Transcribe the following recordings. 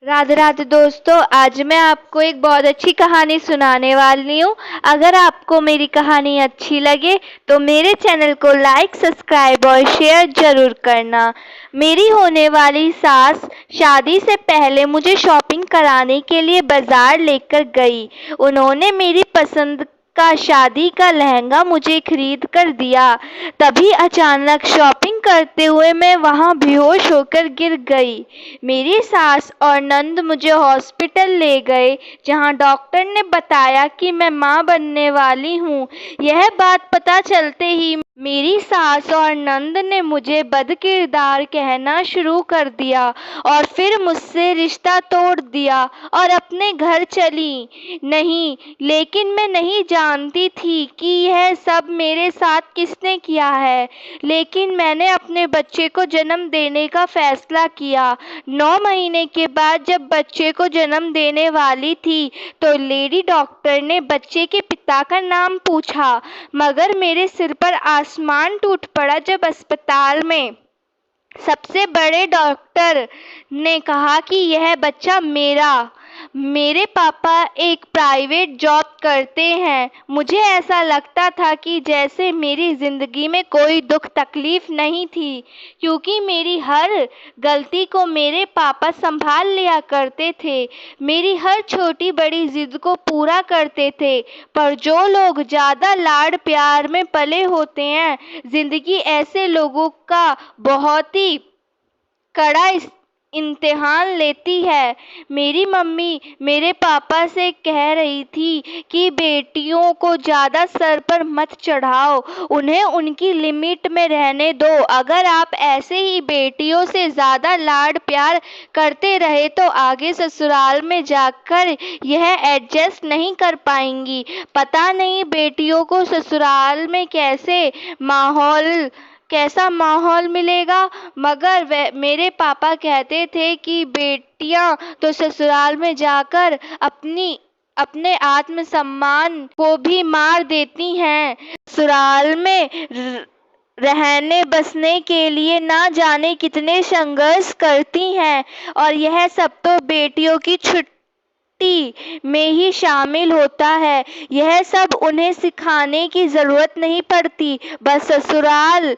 राधे राधे दोस्तों, आज मैं आपको एक बहुत अच्छी कहानी सुनाने वाली हूँ। अगर आपको मेरी कहानी अच्छी लगे तो मेरे चैनल को लाइक, सब्सक्राइब और शेयर जरूर करना। मेरी होने वाली सास शादी से पहले मुझे शॉपिंग कराने के लिए बाजार लेकर गई। उन्होंने मेरी पसंद का शादी का लहंगा मुझे खरीद कर दिया। तभी अचानक शॉपिंग करते हुए मैं वहां बेहोश होकर गिर गई। मेरी सास और नंद मुझे हॉस्पिटल ले गए, जहां डॉक्टर ने बताया कि मैं मां बनने वाली हूं। यह बात पता चलते ही मेरी सास और नंद ने मुझे बदकिरदार कहना शुरू कर दिया और फिर मुझसे रिश्ता तोड़ दिया और अपने घर चली। नहीं, लेकिन मैं नहीं जानती थी कि यह सब मेरे साथ किसने किया है। लेकिन मैंने अपने बच्चे को जन्म देने का फैसला किया। 9 महीने के बाद जब बच्चे को जन्म देने वाली थी तो लेडी डॉक्टर ने बच्चे के पिता का नाम पूछा, मगर मेरे सिर पर आसमान टूट पड़ा जब अस्पताल में सबसे बड़े डॉक्टर ने कहा कि यह बच्चा मेरे पापा एक प्राइवेट जॉब करते हैं। मुझे ऐसा लगता था कि जैसे मेरी जिंदगी में कोई दुख तकलीफ नहीं थी, क्योंकि मेरी हर गलती को मेरे पापा संभाल लिया करते थे। मेरी हर छोटी बड़ी जिद को पूरा करते थे। पर जो लोग ज्यादा लाड़ प्यार में पले होते हैं, जिंदगी ऐसे लोगों का बहुत ही कड़ा इम्तिहान लेती है। मेरी मम्मी मेरे पापा से कह रही थी कि बेटियों को ज़्यादा सर पर मत चढ़ाओ, उन्हें उनकी लिमिट में रहने दो। अगर आप ऐसे ही बेटियों से ज़्यादा लाड प्यार करते रहे तो आगे ससुराल में जाकर यह एडजस्ट नहीं कर पाएंगी। पता नहीं बेटियों को ससुराल में कैसा माहौल मिलेगा, मगर मेरे पापा कहते थे कि बेटियां तो ससुराल में जाकर अपने आत्मसम्मान को भी मार देती हैं। ससुराल में रहने बसने के लिए ना जाने कितने संघर्ष करती हैं, और यह सब तो बेटियों की छुट्टी में ही शामिल होता है। यह सब उन्हें सिखाने की जरूरत नहीं पड़ती, बस ससुराल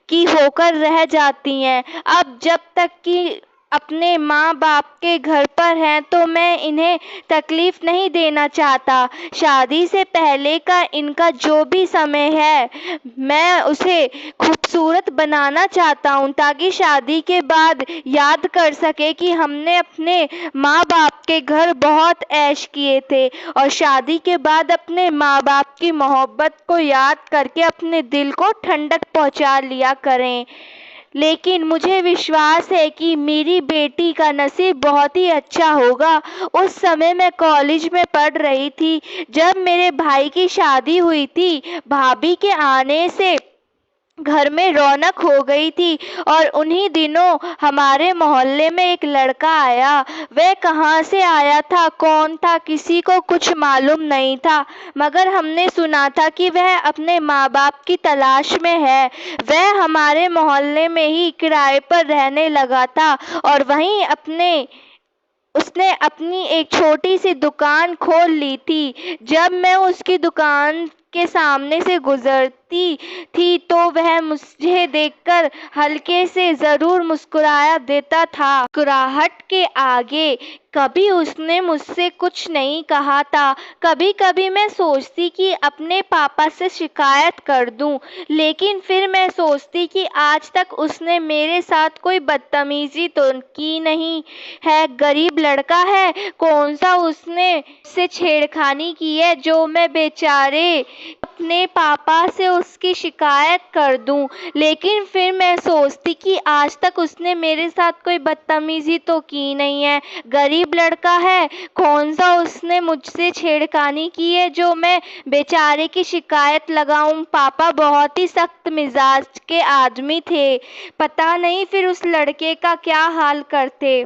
की होकर रह जाती हैं। अब जब तक कि अपने माँ बाप के घर पर हैं तो मैं इन्हें तकलीफ नहीं देना चाहता। शादी से पहले का इनका जो भी समय है, मैं उसे खूबसूरत बनाना चाहता हूँ, ताकि शादी के बाद याद कर सके कि हमने अपने माँ बाप के घर बहुत ऐश किए थे, और शादी के बाद अपने माँ बाप की मोहब्बत को याद करके अपने दिल को ठंडक पहुँचा लिया करें। लेकिन मुझे विश्वास है कि मेरी बेटी का नसीब बहुत ही अच्छा होगा। उस समय मैं कॉलेज में पढ़ रही थी जब मेरे भाई की शादी हुई थी। भाभी के आने से घर में रौनक हो गई थी, और उन्हीं दिनों हमारे मोहल्ले में एक लड़का आया। वह कहाँ से आया था, कौन था, किसी को कुछ मालूम नहीं था, मगर हमने सुना था कि वह अपने माँ बाप की तलाश में है। वह हमारे मोहल्ले में ही किराए पर रहने लगा था, और वहीं उसने अपनी एक छोटी सी दुकान खोल ली थी। जब मैं उसकी दुकान के सामने से गुजरती थी तो वह मुझे देखकर हल्के से जरूर मुस्कुराया देता था। मुस्कुराहट के आगे कभी उसने मुझसे कुछ नहीं कहा था। कभी कभी मैं सोचती कि अपने पापा से शिकायत कर दूं, लेकिन फिर मैं सोचती कि आज तक उसने मेरे साथ कोई बदतमीजी तो की नहीं है। गरीब लड़का है, कौन सा उसने से छेड़खानी की है जो मैं बेचारे अपने पापा से उसकी शिकायत कर दूं। लेकिन फिर मैं सोचती कि आज तक उसने मेरे साथ कोई बदतमीजी तो की नहीं है। गरीब लड़का है, कौन सा उसने मुझसे छेड़खानी की है जो मैं बेचारे की शिकायत लगाऊं। पापा बहुत ही सख्त मिजाज के आदमी थे। पता नहीं फिर उस लड़के का क्या हाल करते।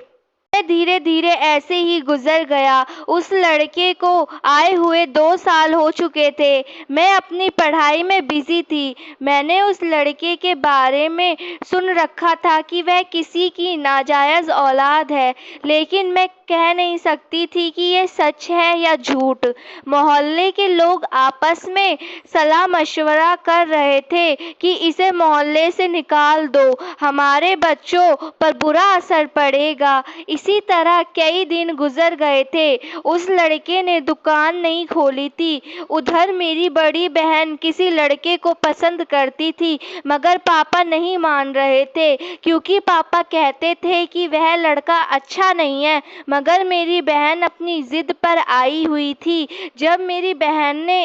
धीरे धीरे ऐसे ही गुजर गया। उस लड़के को आए हुए 2 साल हो चुके थे। मैं अपनी पढ़ाई में बिजी थी। मैंने उस लड़के के बारे में सुन रखा था कि वह किसी की नाजायज़ औलाद है, लेकिन मैं कह नहीं सकती थी कि ये सच है या झूठ। मोहल्ले के लोग आपस में सलाह मशवरा कर रहे थे कि इसे मोहल्ले से निकाल दो, हमारे बच्चों पर बुरा असर पड़ेगा। इसी तरह कई दिन गुजर गए थे। उस लड़के ने दुकान नहीं खोली थी। उधर मेरी बड़ी बहन किसी लड़के को पसंद करती थी, मगर पापा नहीं मान रहे थे, क्योंकि पापा कहते थे कि वह लड़का अच्छा नहीं है। मगर मेरी बहन अपनी जिद पर आई हुई थी। जब मेरी बहन ने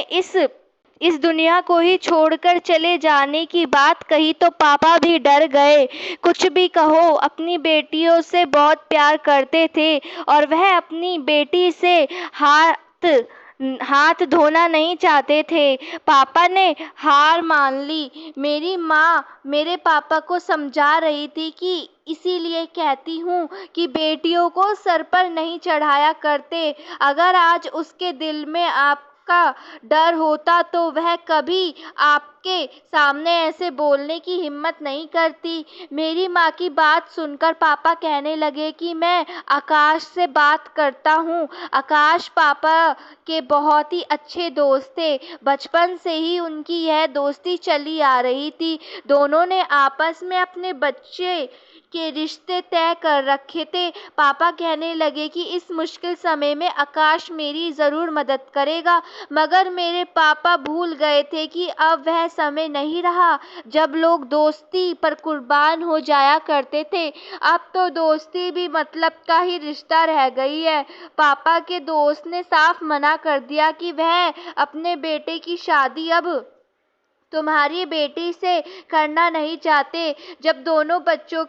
इस दुनिया को ही छोड़कर चले जाने की बात कही तो पापा भी डर गए। कुछ भी कहो, अपनी बेटियों से बहुत प्यार करते थे और वह अपनी बेटी से हाथ धोना नहीं चाहते थे। पापा ने हार मान ली। मेरी माँ मेरे पापा को समझा रही थी कि इसीलिए कहती हूँ कि बेटियों को सर पर नहीं चढ़ाया करते। अगर आज उसके दिल में आपका डर होता तो वह कभी आपके सामने ऐसे बोलने की हिम्मत नहीं करती। मेरी माँ की बात सुनकर पापा कहने लगे कि मैं आकाश से बात करता हूँ। आकाश पापा के बहुत ही अच्छे दोस्त थे। बचपन से ही उनकी यह दोस्ती चली आ रही थी। दोनों ने आपस में अपने बच्चे के रिश्ते तय कर रखे थे। पापा कहने लगे कि इस मुश्किल समय में आकाश मेरी ज़रूर मदद करेगा। मगर मेरे पापा भूल गए थे कि अब वह समय नहीं रहा जब लोग दोस्ती पर कुर्बान हो जाया करते थे। अब तो दोस्ती भी मतलब का ही रिश्ता रह गई है। पापा के दोस्त ने साफ मना कर दिया कि वह अपने बेटे की शादी अब तुम्हारी बेटी से करना नहीं चाहते। जब वो दोनों बच्चों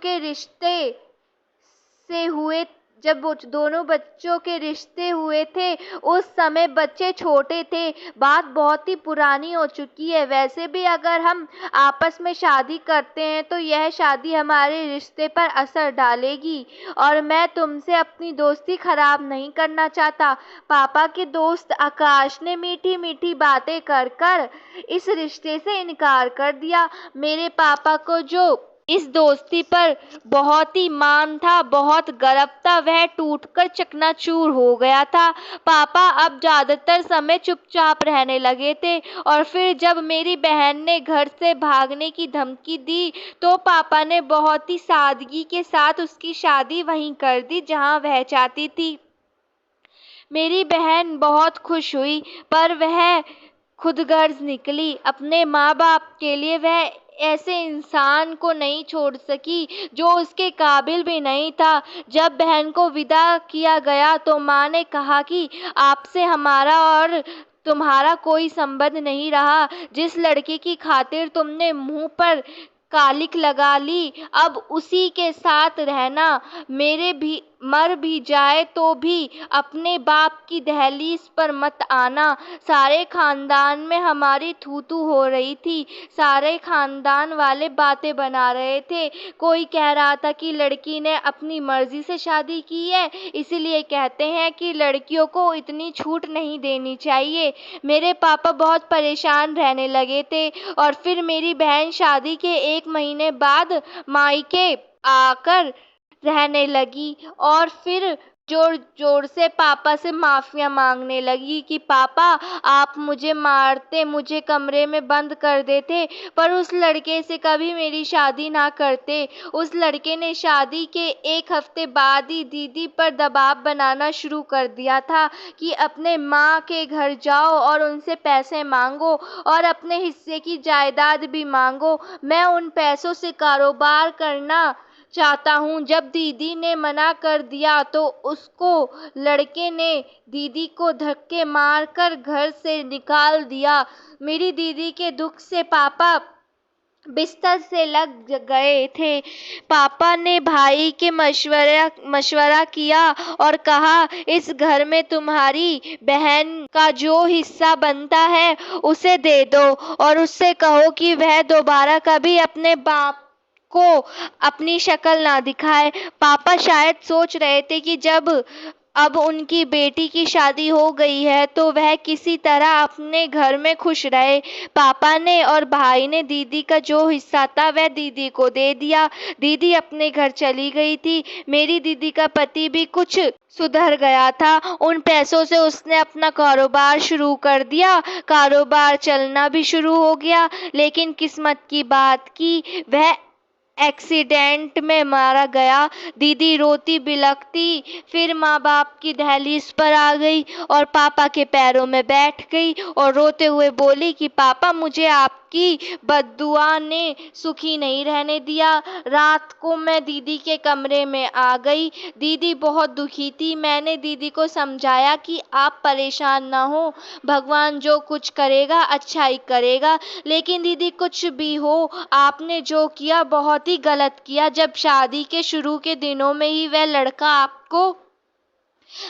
के रिश्ते हुए थे उस समय बच्चे छोटे थे। बात बहुत ही पुरानी हो चुकी है। वैसे भी अगर हम आपस में शादी करते हैं तो यह शादी हमारे रिश्ते पर असर डालेगी और मैं तुमसे अपनी दोस्ती खराब नहीं करना चाहता। पापा के दोस्त आकाश ने मीठी मीठी बातें कर कर इस रिश्ते से इनकार कर दिया। मेरे पापा को जो इस दोस्ती पर बहुत ही मान था, बहुत गर्व था, वह टूटकर चकनाचूर हो गया था। पापा अब ज़्यादातर समय चुपचाप रहने लगे थे और फिर जब मेरी बहन ने घर से भागने की धमकी दी तो पापा ने बहुत ही सादगी के साथ उसकी शादी वहीं कर दी जहां वह चाहती थी। मेरी बहन बहुत खुश हुई, पर वह खुदगर्ज निकली। अपने माँ बाप के लिए वह ऐसे इंसान को नहीं छोड़ सकी जो उसके काबिल भी नहीं था। जब बहन को विदा किया गया तो माँ ने कहा कि आपसे हमारा और तुम्हारा कोई संबंध नहीं रहा। जिस लड़के की खातिर तुमने मुंह पर कालिक लगा ली, अब उसी के साथ रहना। मर भी जाए तो भी अपने बाप की दहलीज पर मत आना। सारे खानदान में हमारी थू-थू हो रही थी। सारे खानदान वाले बातें बना रहे थे। कोई कह रहा था कि लड़की ने अपनी मर्जी से शादी की है, इसीलिए कहते हैं कि लड़कियों को इतनी छूट नहीं देनी चाहिए। मेरे पापा बहुत परेशान रहने लगे थे और फिर मेरी बहन शादी के 1 महीने बाद मायके आकर रहने लगी और फिर जोर जोर से पापा से माफ़िया मांगने लगी कि पापा आप मुझे मारते, मुझे कमरे में बंद कर देते, पर उस लड़के से कभी मेरी शादी ना करते। उस लड़के ने शादी के 1 हफ्ते बाद ही दीदी पर दबाव बनाना शुरू कर दिया था कि अपने माँ के घर जाओ और उनसे पैसे मांगो और अपने हिस्से की जायदाद भी मांगो। मैं उन पैसों से कारोबार करना चाहता हूँ। जब दीदी ने मना कर दिया तो उसको लड़के ने दीदी को धक्के मारकर घर से निकाल दिया। मेरी दीदी के दुख से पापा बिस्तर से लग गए थे। पापा ने भाई के मशवरा किया और कहा, इस घर में तुम्हारी बहन का जो हिस्सा बनता है उसे दे दो और उससे कहो कि वह दोबारा कभी अपने बाप को अपनी शक्ल ना दिखाए। पापा शायद सोच रहे थे कि जब अब उनकी बेटी की शादी हो गई है तो वह किसी तरह अपने घर में खुश रहे। पापा ने और भाई ने दीदी का जो हिस्सा था वह दीदी को दे दिया। दीदी अपने घर चली गई थी। मेरी दीदी का पति भी कुछ सुधर गया था। उन पैसों से उसने अपना कारोबार शुरू कर दिया। कारोबार चलना भी शुरू हो गया। लेकिन किस्मत की बात की वह एक्सीडेंट में मारा गया। दीदी रोती बिलखती फिर माँ बाप की दहलीज पर आ गई और पापा के पैरों में बैठ गई और रोते हुए बोली कि पापा, मुझे आपकी बद्दुआ ने सुखी नहीं रहने दिया। रात को मैं दीदी के कमरे में आ गई। दीदी बहुत दुखी थी। मैंने दीदी को समझाया कि आप परेशान ना हो, भगवान जो कुछ करेगा अच्छा ही करेगा। लेकिन दीदी, कुछ भी हो, आपने जो किया बहुत ही गलत किया। जब शादी के शुरू के दिनों में ही वह लड़का आपको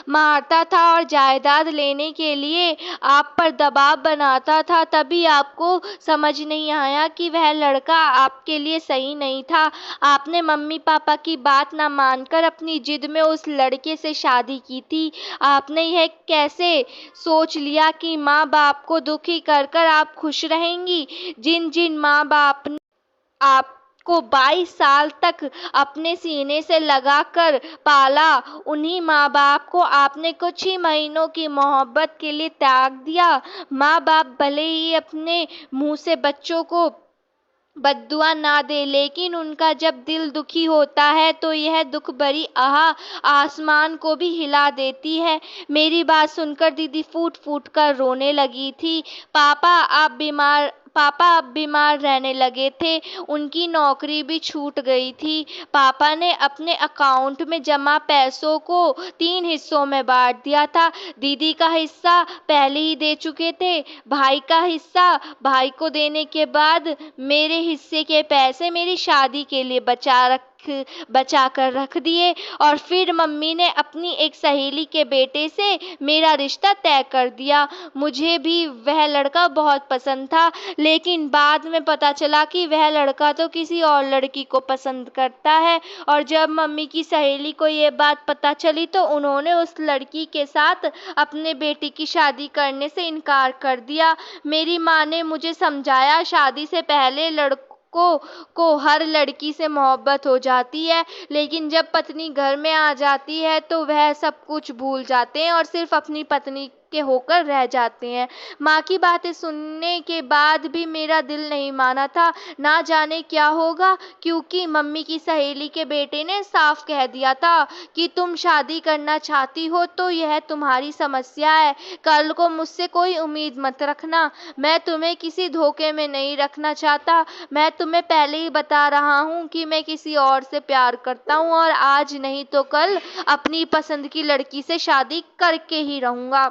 मारता था और जायदाद लेने के लिए आप पर दबाव बनाता था, तभी आपको समझ नहीं आया कि वह लड़का आपके लिए सही नहीं था। आपने मम्मी पापा की बात ना मानकर अपनी जिद में उस लड़के से शादी की थी। आपने यह कैसे सोच लिया कि माँ बाप को दुखी कर कर आप खुश रहेंगी? जिन जिन माँ बाप ने आपको 22 साल तक अपने सीने से लगाकर पाला, उन्हीं माँ बाप को आपने कुछ ही महीनों की मोहब्बत के लिए त्याग दिया। माँ बाप भले ही अपने मुंह से बच्चों को बद्दुआ ना दे, लेकिन उनका जब दिल दुखी होता है तो यह दुख भरी आह आसमान को भी हिला देती है। मेरी बात सुनकर दीदी फूट फूट कर रोने लगी थी। पापा अब बीमार रहने लगे थे। उनकी नौकरी भी छूट गई थी। पापा ने अपने अकाउंट में जमा पैसों को 3 हिस्सों में बांट दिया था। दीदी का हिस्सा पहले ही दे चुके थे। भाई का हिस्सा भाई को देने के बाद मेरे हिस्से के पैसे मेरी शादी के लिए बचा कर रख दिए और फिर मम्मी ने अपनी एक सहेली के बेटे से मेरा रिश्ता तय कर दिया। मुझे भी वह लड़का बहुत पसंद था, लेकिन बाद में पता चला कि वह लड़का तो किसी और लड़की को पसंद करता है। और जब मम्मी की सहेली को ये बात पता चली तो उन्होंने उस लड़की के साथ अपने बेटे की शादी करने से इनकार कर दिया। मेरी माँ ने मुझे समझाया, शादी से पहले लड़कों को हर लड़की से मोहब्बत हो जाती है, लेकिन जब पत्नी घर में आ जाती है तो वह सब कुछ भूल जाते हैं और सिर्फ अपनी पत्नी के होकर रह जाते हैं। माँ की बातें सुनने के बाद भी मेरा दिल नहीं माना था। ना जाने क्या होगा, क्योंकि मम्मी की सहेली के बेटे ने साफ कह दिया था कि तुम शादी करना चाहती हो तो यह तुम्हारी समस्या है। कल को मुझसे कोई उम्मीद मत रखना। मैं तुम्हें किसी धोखे में नहीं रखना चाहता। मैं तुम्हें पहले ही बता रहा हूँ कि मैं किसी और से प्यार करता हूँ और आज नहीं तो कल अपनी पसंद की लड़की से शादी करके ही रहूँगा।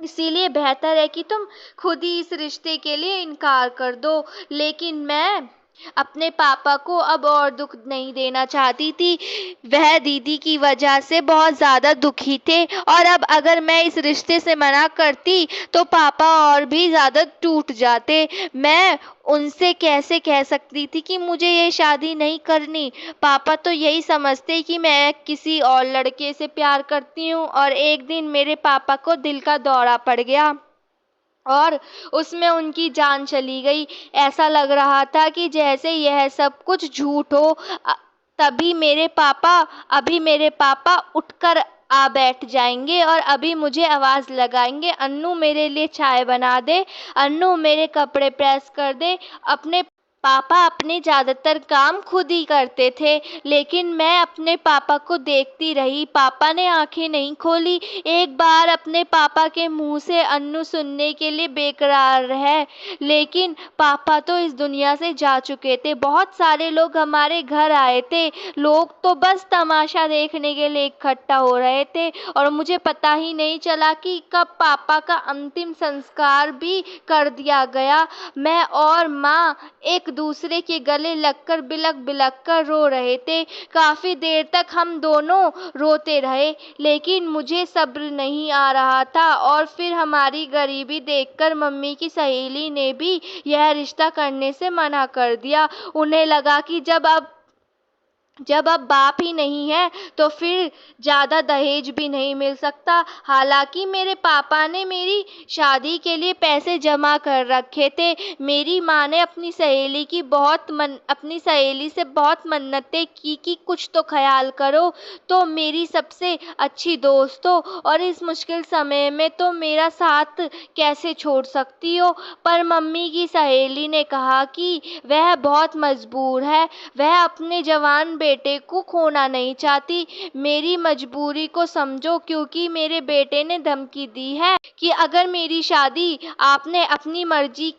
इसीलिए बेहतर है कि तुम खुद ही इस रिश्ते के लिए इनकार कर दो। लेकिन मैं अपने पापा को अब और दुख नहीं देना चाहती थी। वह दीदी की वजह से बहुत ज़्यादा दुखी थे और अब अगर मैं इस रिश्ते से मना करती तो पापा और भी ज़्यादा टूट जाते। मैं उनसे कैसे कह सकती थी कि मुझे ये शादी नहीं करनी। पापा तो यही समझते कि मैं किसी और लड़के से प्यार करती हूँ। और एक दिन मेरे पापा को दिल का दौरा पड़ गया और उसमें उनकी जान चली गई। ऐसा लग रहा था कि जैसे यह सब कुछ झूठ हो। अभी मेरे पापा उठकर आ बैठ जाएंगे और अभी मुझे आवाज़ लगाएंगे, अन्नू मेरे लिए चाय बना दे, अन्नू मेरे कपड़े प्रेस कर दे। पापा अपने ज़्यादातर काम खुद ही करते थे, लेकिन मैं अपने पापा को देखती रही। पापा ने आंखें नहीं खोली। एक बार अपने पापा के मुंह से अन्नू सुनने के लिए बेकरार है, लेकिन पापा तो इस दुनिया से जा चुके थे। बहुत सारे लोग हमारे घर आए थे। लोग तो बस तमाशा देखने के लिए इकट्ठा हो रहे थे और मुझे पता ही नहीं चला कि कब पापा का अंतिम संस्कार भी कर दिया गया। मैं और माँ एक दूसरे के गले लगकर बिलक बिलक कर रो रहे थे। काफ़ी देर तक हम दोनों रोते रहे, लेकिन मुझे सब्र नहीं आ रहा था। और फिर हमारी गरीबी देखकर मम्मी की सहेली ने भी यह रिश्ता करने से मना कर दिया। उन्हें लगा कि जब अब बाप ही नहीं है तो फिर ज़्यादा दहेज भी नहीं मिल सकता। हालांकि मेरे पापा ने मेरी शादी के लिए पैसे जमा कर रखे थे। मेरी माँ ने अपनी सहेली से बहुत मन्नतें की कि कुछ तो ख्याल करो, तो मेरी सबसे अच्छी दोस्त हो और इस मुश्किल समय में तो मेरा साथ कैसे छोड़ सकती हो। पर मम्मी की सहेली ने कहा कि वह बहुत मजबूर है, वह अपने जवान बेटे को खोना नहीं चाहती। मेरी मजबूरी को समझो, क्योंकि मेरे बेटे ने धमकी दी है कि अगर मेरी शादी आपने अपनी मर्जी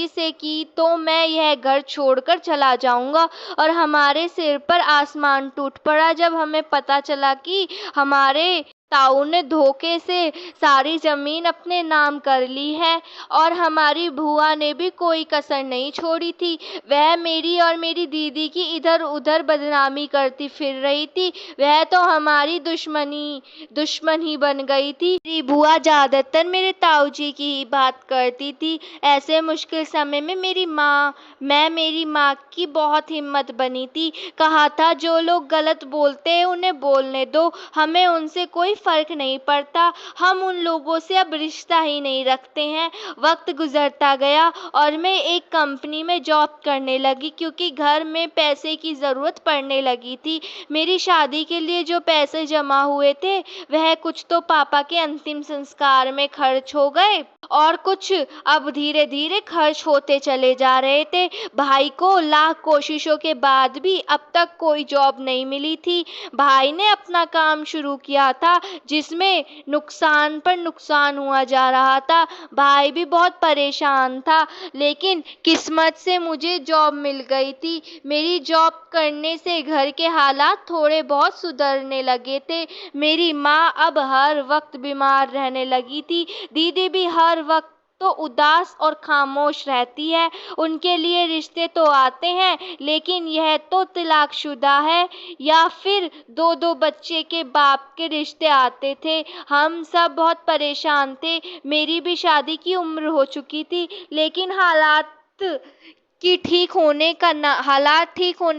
से की तो मैं यह घर छोड़कर चला जाऊंगा। और हमारे सिर पर आसमान टूट पड़ा जब हमें पता चला कि हमारे ताऊ ने धोखे से सारी जमीन अपने नाम कर ली है। और हमारी बुआ ने भी कोई कसर नहीं छोड़ी थी। वह मेरी और मेरी दीदी की इधर उधर बदनामी करती फिर रही थी। वह तो हमारी दुश्मन ही बन गई थी। मेरी बुआ ज्यादातर मेरे ताऊ जी की ही बात करती थी। ऐसे मुश्किल समय में मेरी माँ की बहुत हिम्मत बनी थी। कहा था जो लोग गलत बोलते हैं उन्हें बोलने दो, हमें उनसे कोई फर्क नहीं पड़ता, हम उन लोगों से अब रिश्ता ही नहीं रखते हैं। वक्त गुजरता गया और मैं एक कंपनी में जॉब करने लगी, क्योंकि घर में पैसे की ज़रूरत पड़ने लगी थी। मेरी शादी के लिए जो पैसे जमा हुए थे वह कुछ तो पापा के अंतिम संस्कार में खर्च हो गए और कुछ अब धीरे धीरे खर्च होते चले जा रहे थे। भाई को लाख कोशिशों के बाद भी अब तक कोई जॉब नहीं मिली थी। भाई ने अपना काम शुरू किया था जिसमें नुकसान पर नुकसान हुआ जा रहा था। भाई भी बहुत परेशान था, लेकिन किस्मत से मुझे जॉब मिल गई थी। मेरी जॉब करने से घर के हालात थोड़े बहुत सुधरने लगे थे। मेरी माँ अब हर वक्त बीमार रहने लगी थी। दीदी भी हर वक्त तो उदास और खामोश रहती है। उनके लिए रिश्ते तो आते हैं, लेकिन यह तो तलाकशुदा है या फिर दो दो बच्चे के बाप के रिश्ते आते थे। हम सब बहुत परेशान थे। मेरी भी शादी की उम्र हो चुकी थी, लेकिन हालात ठीक होने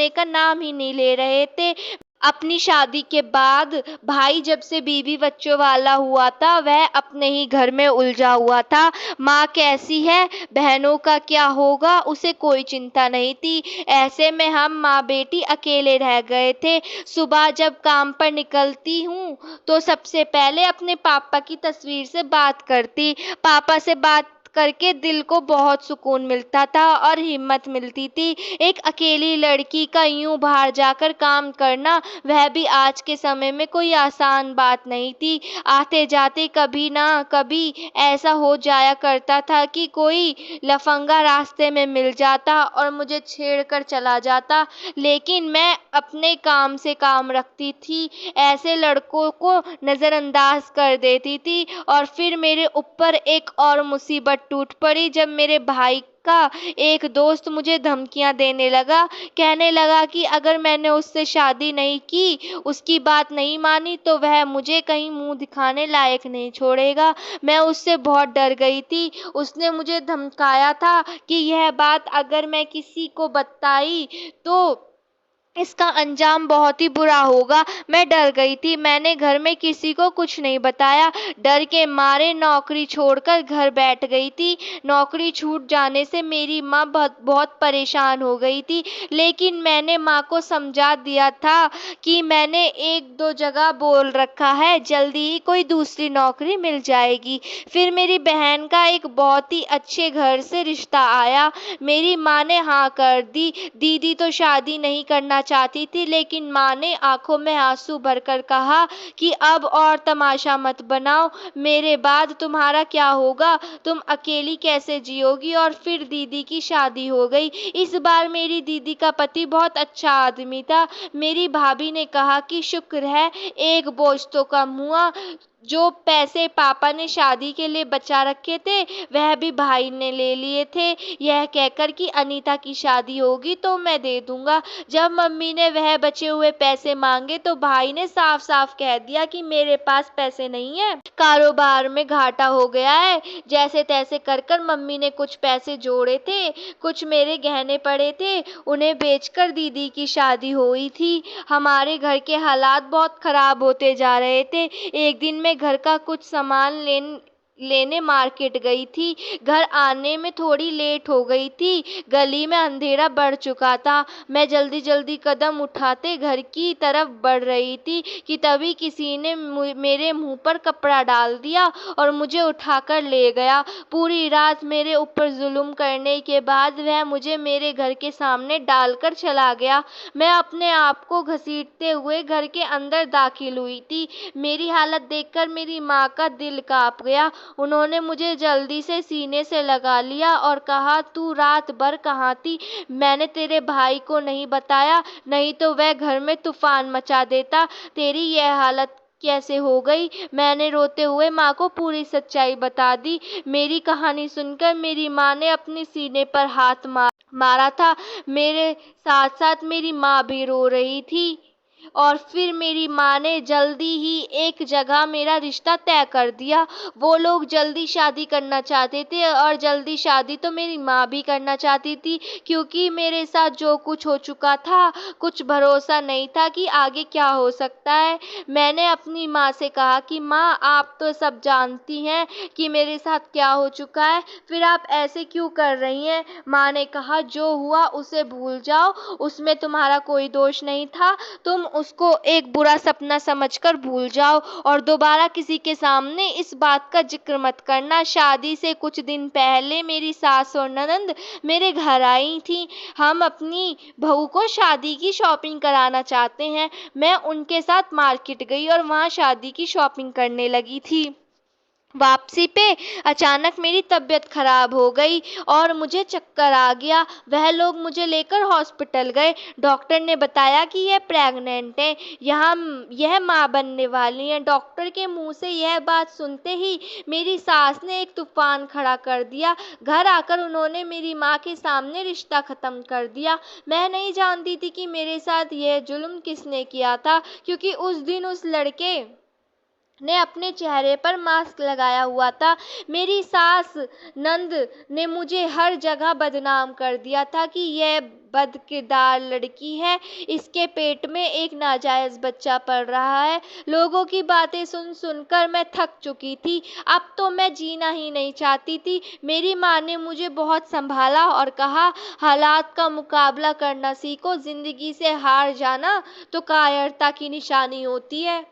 का नाम ही नहीं ले रहे थे। अपनी शादी के बाद भाई जब से बीवी बच्चों वाला हुआ था, वह अपने ही घर में उलझा हुआ था। माँ कैसी है, बहनों का क्या होगा, उसे कोई चिंता नहीं थी। ऐसे में हम माँ बेटी अकेले रह गए थे। सुबह जब काम पर निकलती हूँ तो सबसे पहले अपने पापा की तस्वीर से बात करती। पापा से बात करके दिल को बहुत सुकून मिलता था और हिम्मत मिलती थी। एक अकेली लड़की का यूं बाहर जाकर काम करना, वह भी आज के समय में कोई आसान बात नहीं थी। आते जाते कभी ना कभी ऐसा हो जाया करता था कि कोई लफंगा रास्ते में मिल जाता और मुझे छेड़ कर चला जाता, लेकिन मैं अपने काम से काम रखती थी, ऐसे लड़कों को नज़रअंदाज कर देती थी। और फिर मेरे ऊपर एक और मुसीबत टूट पड़ी जब मेरे भाई का एक दोस्त मुझे धमकियां देने लगा। कहने लगा कि अगर मैंने उससे शादी नहीं की, उसकी बात नहीं मानी, तो वह मुझे कहीं मुंह दिखाने लायक नहीं छोड़ेगा। मैं उससे बहुत डर गई थी। उसने मुझे धमकाया था कि यह बात अगर मैं किसी को बताई तो इसका अंजाम बहुत ही बुरा होगा। मैं डर गई थी। मैंने घर में किसी को कुछ नहीं बताया। डर के मारे नौकरी छोड़कर घर बैठ गई थी। नौकरी छूट जाने से मेरी माँ बहुत बहुत परेशान हो गई थी, लेकिन मैंने माँ को समझा दिया था कि मैंने एक दो जगह बोल रखा है, जल्दी ही कोई दूसरी नौकरी मिल जाएगी। फिर मेरी बहन का एक बहुत ही अच्छे घर से रिश्ता आया। मेरी माँ ने हाँ कर दी। दीदी तो शादी नहीं करना चाहती थी, लेकिन माँ ने आंखों में आंसू भरकर कहा कि अब और तमाशा मत बनाओ, मेरे बाद तुम्हारा क्या होगा, तुम अकेली कैसे जियोगी। और फिर दीदी की शादी हो गई। इस बार मेरी दीदी का पति बहुत अच्छा आदमी था। मेरी भाभी ने कहा कि शुक्र है एक बोझ तो कम हुआ, जो पैसे पापा ने शादी के लिए बचा रखे थे वह भी भाई ने ले लिए थे, यह कहकर कि अनीता की शादी होगी तो मैं दे दूंगा। जब मम्मी ने वह बचे हुए पैसे मांगे तो भाई ने साफ साफ कह दिया कि मेरे पास पैसे नहीं है, कारोबार में घाटा हो गया है। जैसे तैसे कर कर मम्मी ने कुछ पैसे जोड़े थे, कुछ मेरे गहने पड़े थे, उन्हें बेचकर दीदी की शादी हुई थी। हमारे घर के हालात बहुत खराब होते जा रहे थे। एक दिन मैं घर का कुछ सामान लेने मार्केट गई थी। घर आने में थोड़ी लेट हो गई थी। गली में अंधेरा बढ़ चुका था। मैं जल्दी जल्दी कदम उठाते घर की तरफ बढ़ रही थी कि तभी किसी ने मेरे मुंह पर कपड़ा डाल दिया और मुझे उठाकर ले गया। पूरी रात मेरे ऊपर जुल्म करने के बाद वह मुझे मेरे घर के सामने डालकर चला गया। मैं अपने आप को घसीटते हुए घर के अंदर दाखिल हुई थी। मेरी हालत देखकर मेरी माँ का दिल कांप गया। उन्होंने मुझे जल्दी से सीने से लगा लिया और कहा, तू रात भर कहाँ थी? मैंने तेरे भाई को नहीं बताया, नहीं तो वह घर में तूफान मचा देता। तेरी यह हालत कैसे हो गई? मैंने रोते हुए माँ को पूरी सच्चाई बता दी। मेरी कहानी सुनकर मेरी माँ ने अपने सीने पर हाथ मारा था। मेरे साथ साथ मेरी माँ भी रो रही थी। और फिर मेरी माँ ने जल्दी ही एक जगह मेरा रिश्ता तय कर दिया। वो लोग जल्दी शादी करना चाहते थे और जल्दी शादी तो मेरी माँ भी करना चाहती थी, क्योंकि मेरे साथ जो कुछ हो चुका था, कुछ भरोसा नहीं था कि आगे क्या हो सकता है। मैंने अपनी माँ से कहा कि माँ, आप तो सब जानती हैं कि मेरे साथ क्या हो चुका है, फिर आप ऐसे क्यों कर रही हैं? माँ ने कहा, जो हुआ उसे भूल जाओ, उसमें तुम्हारा कोई दोष नहीं था। तुम उसको एक बुरा सपना समझकर भूल जाओ और दोबारा किसी के सामने इस बात का जिक्र मत करना। शादी से कुछ दिन पहले मेरी सास और ननंद मेरे घर आई थी। हम अपनी बहू को शादी की शॉपिंग कराना चाहते हैं। मैं उनके साथ मार्केट गई और वहाँ शादी की शॉपिंग करने लगी थी। वापसी पे अचानक मेरी तबीयत खराब हो गई और मुझे चक्कर आ गया। वह लोग मुझे लेकर हॉस्पिटल गए। डॉक्टर ने बताया कि यह प्रेग्नेंट है, यह माँ बनने वाली है। डॉक्टर के मुंह से यह बात सुनते ही मेरी सास ने एक तूफान खड़ा कर दिया। घर आकर उन्होंने मेरी माँ के सामने रिश्ता खत्म कर दिया। मैं नहीं जानती थी कि मेरे साथ यह जुल्म किसने किया था, क्योंकि उस दिन उस लड़के ने अपने चेहरे पर मास्क लगाया हुआ था। मेरी सास नंद ने मुझे हर जगह बदनाम कर दिया था कि यह बदकिरदार लड़की है, इसके पेट में एक नाजायज बच्चा पल रहा है। लोगों की बातें सुन सुनकर मैं थक चुकी थी। अब तो मैं जीना ही नहीं चाहती थी। मेरी माँ ने मुझे बहुत संभाला और कहा, हालात का मुकाबला करना सीखो, जिंदगी से हार जाना तो कायरता की निशानी होती है।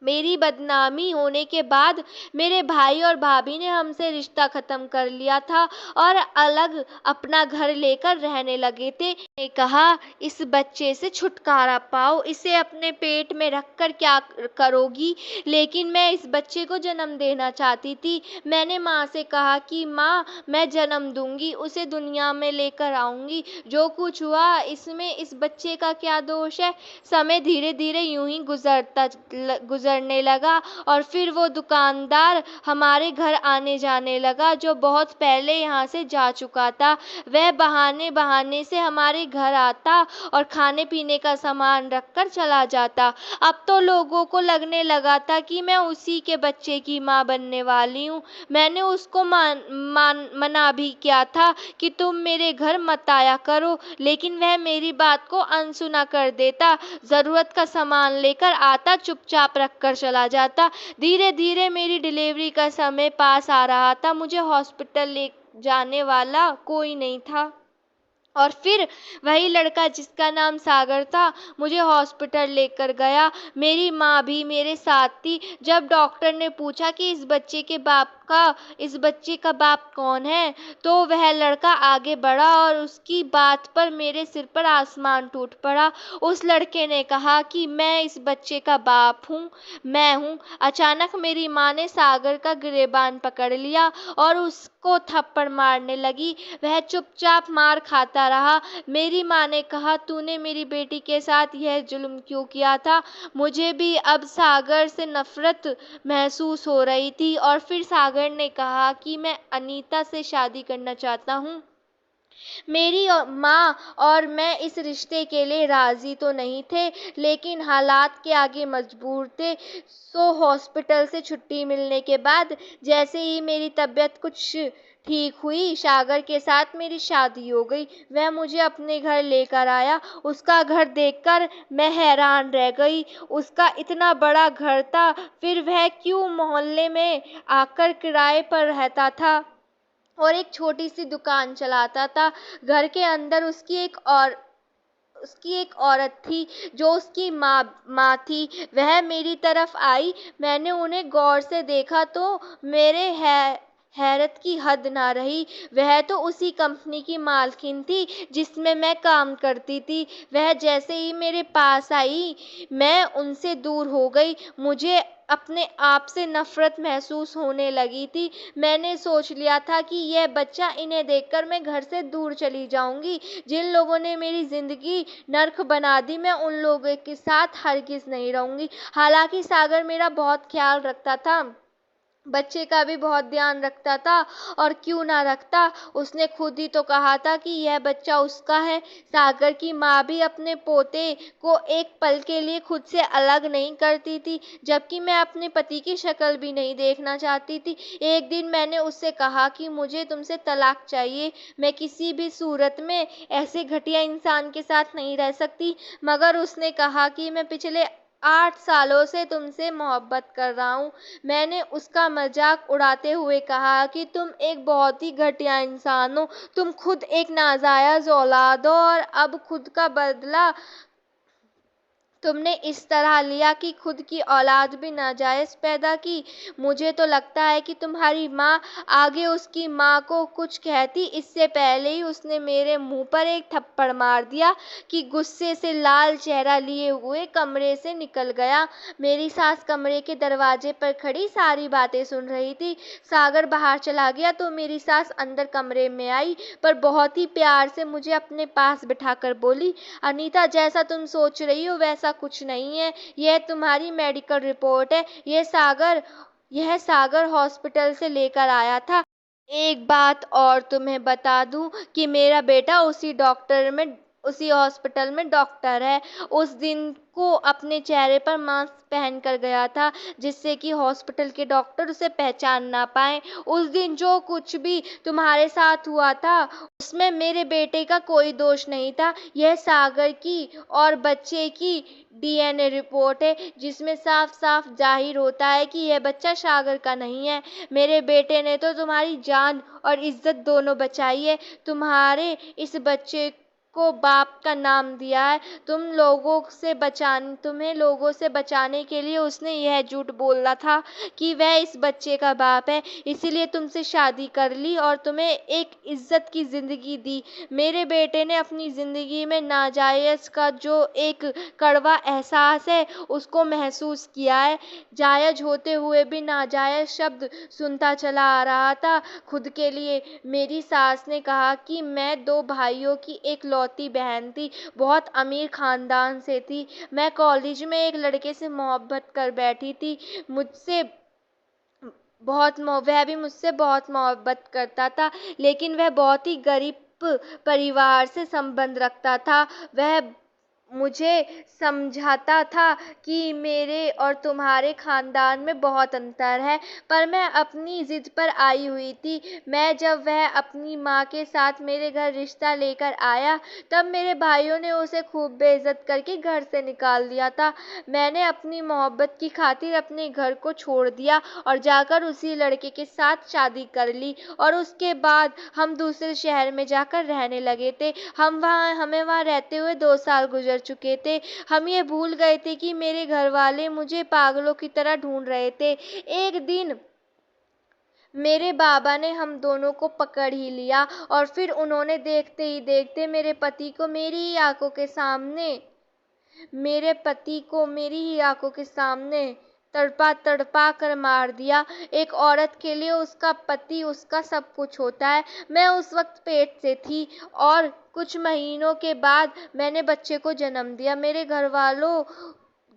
मेरी बदनामी होने के बाद मेरे भाई और भाभी ने हमसे रिश्ता खत्म कर लिया था और अलग अपना घर लेकर रहने लगे थे। मैंने कहा, इस बच्चे से छुटकारा पाओ, इसे अपने पेट में रखकर क्या करोगी? लेकिन मैं इस बच्चे को जन्म देना चाहती थी। मैंने माँ से कहा कि माँ, मैं जन्म दूंगी, उसे दुनिया में लेकर आऊंगी। जो कुछ हुआ इसमें इस बच्चे का क्या दोष है? समय धीरे धीरे यूं ही गुजरने लगा और फिर वो दुकानदार हमारे घर आने जाने लगा, जो बहुत पहले यहाँ से जा चुका था। वह बहाने बहाने से हमारे घर आता और खाने पीने का सामान रखकर चला जाता। अब तो लोगों को लगने लगा था कि मैं उसी के बच्चे की माँ बनने वाली हूँ। मैंने उसको मना भी किया था कि तुम मेरे घर मत आया करो, लेकिन वह मेरी बात को अनसुना कर देता। जरूरत का सामान लेकर आता, चुपचाप रखकर चला जाता। धीरे धीरे मेरी डिलीवरी का समय पास आ रहा था। मुझे हॉस्पिटल ले जाने वाला कोई नहीं था और फिर वही लड़का जिसका नाम सागर था मुझे हॉस्पिटल लेकर गया। मेरी माँ भी मेरे साथ थी। जब डॉक्टर ने पूछा कि इस बच्चे का बाप कौन है, तो वह लड़का आगे बढ़ा और उसकी बात पर मेरे सिर पर आसमान टूट पड़ा। उस लड़के ने कहा कि मैं इस बच्चे का बाप हूँ, मैं हूँ। अचानक मेरी माँ ने सागर का गिरेबान पकड़ लिया और उसको थप्पड़ मारने लगी। वह चुपचाप मार खाता रोता रहा। मेरी माँ ने कहा, तूने मेरी बेटी के साथ यह जुल्म क्यों किया था? मुझे भी अब सागर से नफरत महसूस हो रही थी और फिर सागर ने कहा कि मैं अनीता से शादी करना चाहता हूँ। मेरी माँ और मैं इस रिश्ते के लिए राजी तो नहीं थे, लेकिन हालात के आगे मजबूर थे। सो हॉस्पिटल से छुट्टी मिलने के बाद जैसे ही मेरी तबीयत कुछ ठीक हुई, सागर के साथ मेरी शादी हो गई। वह मुझे अपने घर लेकर आया। उसका घर देखकर मैं हैरान रह गई। उसका इतना बड़ा घर था, फिर वह क्यों मोहल्ले में आकर किराए पर रहता था और एक छोटी सी दुकान चलाता था। घर के अंदर उसकी एक औरत थी जो उसकी माँ थी। वह मेरी तरफ आई। मैंने उन्हें गौर से देखा तो मेरे हैरत की हद ना रही। वह तो उसी कंपनी की मालकिन थी जिसमें मैं काम करती थी। वह जैसे ही मेरे पास आई, मैं उनसे दूर हो गई। मुझे अपने आप से नफरत महसूस होने लगी थी। मैंने सोच लिया था कि यह बच्चा, इन्हें देखकर मैं घर से दूर चली जाऊंगी। जिन लोगों ने मेरी जिंदगी नर्क बना दी, मैं उन लोगों के साथ हरगिज नहीं रहूंगी। हालांकि सागर मेरा बहुत ख्याल रखता था, बच्चे का भी बहुत ध्यान रखता था, और क्यों ना रखता। उसने खुद ही तो कहा था कि यह बच्चा उसका है। सागर की माँ भी अपने पोते को एक पल के लिए खुद से अलग नहीं करती थी, जबकि मैं अपने पति की शक्ल भी नहीं देखना चाहती थी। एक दिन मैंने उससे कहा कि मुझे तुमसे तलाक चाहिए, मैं किसी भी सूरत में ऐसे घटिया इंसान के साथ नहीं रह सकती। मगर उसने कहा कि मैं पिछले 8 सालों से तुमसे मोहब्बत कर रहा हूँ। मैंने उसका मजाक उड़ाते हुए कहा कि तुम एक बहुत ही घटिया इंसान हो, तुम खुद एक नाजायज औलाद हो और अब खुद का बदला तुमने इस तरह लिया कि खुद की औलाद भी नाजायज पैदा की। मुझे तो लगता है कि तुम्हारी माँ आगे उसकी माँ को कुछ कहती, इससे पहले ही उसने मेरे मुंह पर एक थप्पड़ मार दिया कि गुस्से से लाल चेहरा लिए हुए कमरे से निकल गया। मेरी सास कमरे के दरवाजे पर खड़ी सारी बातें सुन रही थी। सागर बाहर चला गया तो मेरी सास अंदर कमरे में आई, पर बहुत ही प्यार से मुझे अपने पास बिठाकर बोली, अनीता, जैसा तुम सोच रही हो वैसा कुछ नहीं है। यह तुम्हारी मेडिकल रिपोर्ट है। यह सागर हॉस्पिटल से लेकर आया था। एक बात और तुम्हें बता दूं कि मेरा बेटा उसी हॉस्पिटल में डॉक्टर है। उस दिन को अपने चेहरे पर मास्क पहन कर गया था, जिससे कि हॉस्पिटल के डॉक्टर उसे पहचान ना पाए। उस दिन जो कुछ भी तुम्हारे साथ हुआ था, उसमें मेरे बेटे का कोई दोष नहीं था। यह सागर की और बच्चे की डीएनए रिपोर्ट है, जिसमें साफ साफ जाहिर होता है कि यह बच्चा सागर का नहीं है। मेरे बेटे ने तो तुम्हारी जान और इज्जत दोनों बचाई है। इस बच्चे को बाप का नाम दिया है। तुम्हें लोगों से बचाने के लिए उसने यह झूठ बोला था कि वह इस बच्चे का बाप है, इसीलिए तुमसे शादी कर ली और तुम्हें एक इज्जत की जिंदगी दी। मेरे बेटे ने अपनी जिंदगी में नाजायज का जो एक कड़वा एहसास है, उसको महसूस किया है। जायज होते हुए भी नाजायज शब्द सुनता चला आ रहा था खुद के लिए। मेरी सास ने कहा कि मैं 2 भाइयों की एक लौती बहन थी, बहुत अमीर खानदान से थी। मैं कॉलेज में एक लड़के से मोहब्बत कर बैठी थी। वह भी मुझसे बहुत मोहब्बत करता था, लेकिन वह बहुत ही गरीब परिवार से संबंध रखता था। वह मुझे समझाता था कि मेरे और तुम्हारे खानदान में बहुत अंतर है, पर मैं अपनी जिद पर आई हुई थी। जब वह अपनी माँ के साथ मेरे घर रिश्ता लेकर आया, तब मेरे भाइयों ने उसे खूब बेइज्जत करके घर से निकाल दिया था। मैंने अपनी मोहब्बत की खातिर अपने घर को छोड़ दिया और जाकर उसी लड़के के साथ शादी कर ली, और उसके बाद हम दूसरे शहर में जाकर रहने लगे थे। हमें वहाँ रहते हुए 2 साल गुजर चुके थे। हम ये भूल गए थे कि मेरे घर वाले मुझे पागलों की तरह ढूंढ रहे थे। एक दिन मेरे बाबा ने हम दोनों को पकड़ ही लिया, और फिर उन्होंने देखते ही देखते मेरे पति को मेरी ही आंखों के सामने तड़पा तड़पा कर मार दिया। एक औरत के लिए उसका पति उसका सब कुछ होता है। मैं उस वक्त पेट से थी और कुछ महीनों के बाद मैंने बच्चे को जन्म दिया। मेरे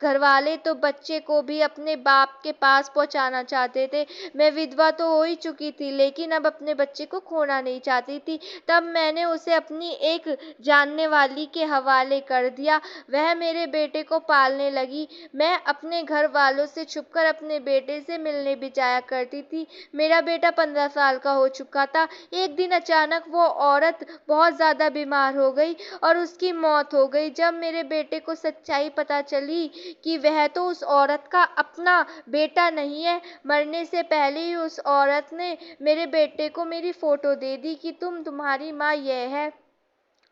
घरवाले तो बच्चे को भी अपने बाप के पास पहुंचाना चाहते थे। मैं विधवा तो हो ही चुकी थी, लेकिन अब अपने बच्चे को खोना नहीं चाहती थी। तब मैंने उसे अपनी एक जानने वाली के हवाले कर दिया। वह मेरे बेटे को पालने लगी। मैं अपने घर वालों से छुपकर अपने बेटे से मिलने भी जाया करती थी। मेरा बेटा 15 साल का हो चुका था। एक दिन अचानक वो औरत बहुत ज़्यादा बीमार हो गई और उसकी मौत हो गई। जब मेरे बेटे को सच्चाई पता चली कि वह तो उस औरत का अपना बेटा नहीं है, मरने से पहले ही उस औरत ने मेरे बेटे को मेरी फ़ोटो दे दी कि तुम्हारी माँ यह है।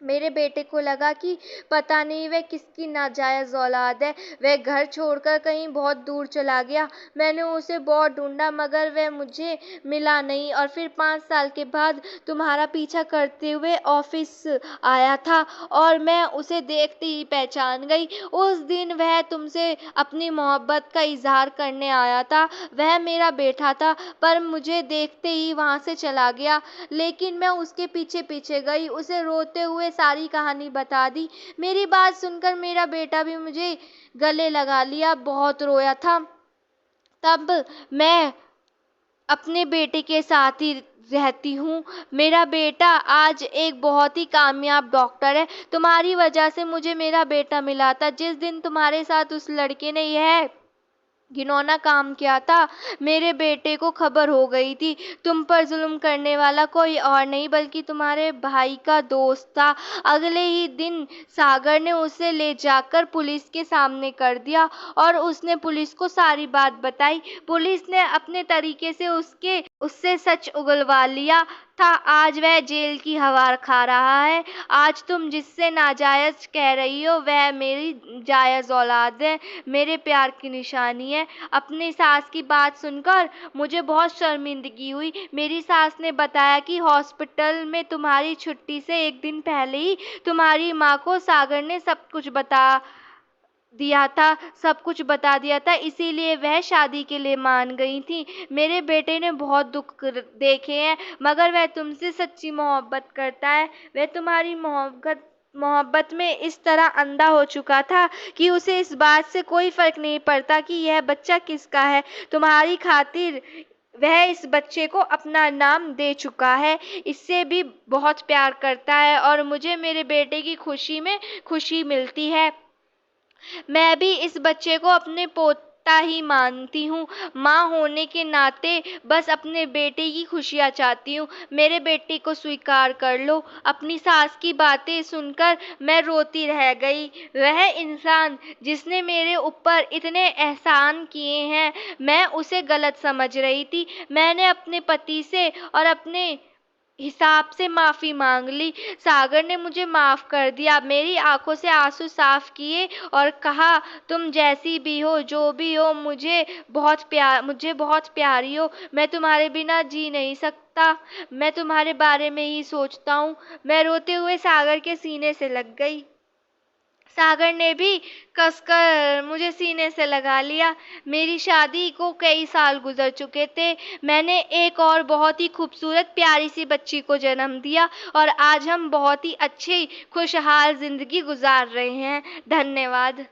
मेरे बेटे को लगा कि पता नहीं वह किसकी नाजायज़ औलाद है। वह घर छोड़कर कहीं बहुत दूर चला गया। मैंने उसे बहुत ढूंढा मगर वह मुझे मिला नहीं और फिर 5 साल के बाद तुम्हारा पीछा करते हुए ऑफिस आया था और मैं उसे देखते ही पहचान गई। उस दिन वह तुमसे अपनी मोहब्बत का इजहार करने आया था। वह मेरा बेटा था, पर मुझे देखते ही वहाँ से चला गया। लेकिन मैं उसके पीछे पीछे गई, उसे रोते हुए सारी कहानी बता दी। मेरी बात सुनकर मेरा बेटा भी मुझे गले लगा लिया, बहुत रोया था। तब मैं अपने बेटे के साथ ही रहती हूँ। मेरा बेटा आज एक बहुत ही कामयाब डॉक्टर है। तुम्हारी वजह से मुझे मेरा बेटा मिला था। जिस दिन तुम्हारे साथ उस लड़के ने यह घिनौना काम किया था, मेरे बेटे को खबर हो गई थी। तुम पर जुल्म करने वाला कोई और नहीं बल्कि तुम्हारे भाई का दोस्त था। अगले ही दिन सागर ने उसे ले जाकर पुलिस के सामने कर दिया और उसने पुलिस को सारी बात बताई। पुलिस ने अपने तरीके से उससे सच उगलवा लिया था। आज वह जेल की हवा खा रहा है। आज तुम जिससे नाजायज कह रही हो वह मेरी जायज औलाद है, मेरे प्यार की निशानी है। अपनी सास की बात सुनकर मुझे बहुत शर्मिंदगी हुई। मेरी सास ने बताया कि हॉस्पिटल में तुम्हारी छुट्टी से एक दिन पहले ही तुम्हारी माँ को सागर ने सब कुछ बता दिया था, इसीलिए वह शादी के लिए मान गई थी। मेरे बेटे ने बहुत दुख देखे हैं, मगर वह तुमसे सच्ची मोहब्बत करता है। वह तुम्हारी मोहब्बत में इस तरह अंधा हो चुका था कि उसे इस बात से कोई फर्क नहीं पड़ता कि यह बच्चा किसका है। तुम्हारी खातिर वह इस बच्चे को अपना नाम दे चुका है। इससे भी बहुत प्यार करता है और मुझे मेरे बेटे की खुशी में खुशी मिलती है। मैं भी इस बच्चे को अपने पोता ही मानती हूँ। माँ होने के नाते बस अपने बेटे की खुशियाँ चाहती हूँ। मेरे बेटे को स्वीकार कर लो। अपनी सास की बातें सुनकर मैं रोती रह गई। वह इंसान जिसने मेरे ऊपर इतने एहसान किए हैं, मैं उसे गलत समझ रही थी। मैंने अपने पति से और अपने हिसाब से माफ़ी मांग ली। सागर ने मुझे माफ़ कर दिया, मेरी आंखों से आंसू साफ किए और कहा, तुम जैसी भी हो, जो भी हो, मुझे बहुत प्यारी हो। मैं तुम्हारे बिना जी नहीं सकता। मैं तुम्हारे बारे में ही सोचता हूँ। मैं रोते हुए सागर के सीने से लग गई। सागर ने भी कसकर मुझे सीने से लगा लिया। मेरी शादी को कई साल गुजर चुके थे। मैंने एक और बहुत ही खूबसूरत प्यारी सी बच्ची को जन्म दिया और आज हम बहुत ही अच्छी खुशहाल ज़िंदगी गुजार रहे हैं। धन्यवाद।